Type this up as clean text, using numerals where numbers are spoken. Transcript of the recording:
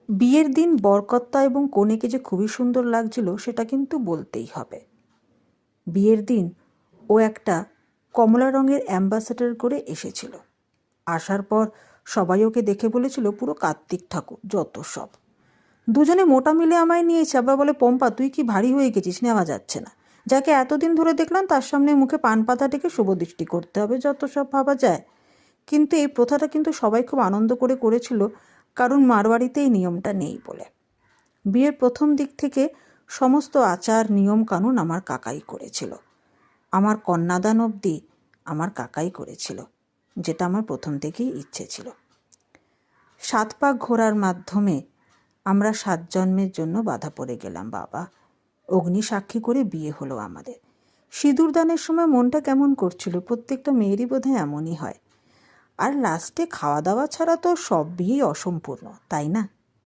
বিয়ের দিন বরকর্তা এবং কনেকে যে খুবই সুন্দর লাগছিল সেটা কিন্তু বলতেই হবে। বিয়ের দিন ও একটা কমলা রঙের অ্যাম্বাসেডর করে এসেছিল। আসার পর সবাই ওকে দেখে বলেছিল পুরো কার্তিক ঠাকুর যত সব। দুজনে মোটা মিলে আমায় নিয়েছে, আবার বলে পম্পা তুই কি ভারী হয়ে গেছিস, নেওয়া যাচ্ছে না। যাকে এতদিন ধরে দেখলাম তার সামনে মুখে পান পাতা ডেকে শুভদৃষ্টি করতে হবে, যত সব ভাবা যায়। কিন্তু এই প্রথাটা কিন্তু সবাই খুব আনন্দ করে করেছিল, কারণ মারওয়াড়িতে এই নিয়মটা নেই বলে। বিয়ের প্রথম দিক থেকে সমস্ত আচার নিয়ম কানুন আমার কাকাই করেছিল। আমার কন্যাদান অবধি আমার কাকাই করেছিল, যেটা আমার প্রথম থেকেই ইচ্ছে ছিল। 7 পাক ঘোরার মাধ্যমে আমরা 7 জন্মের জন্য বাঁধা পড়ে গেলাম বাবা। অগ্নি সাক্ষী করে বিয়ে হলো আমাদের। সিঁদুর দানের সময় মনটা কেমন করছিল, প্রত্যেকটা মেয়েরই বোধহয় এমনই হয়। আর লাস্টে খাওয়া দাওয়া ছাড়া তো সব বিয়েই অসম্পূর্ণ, তাই না?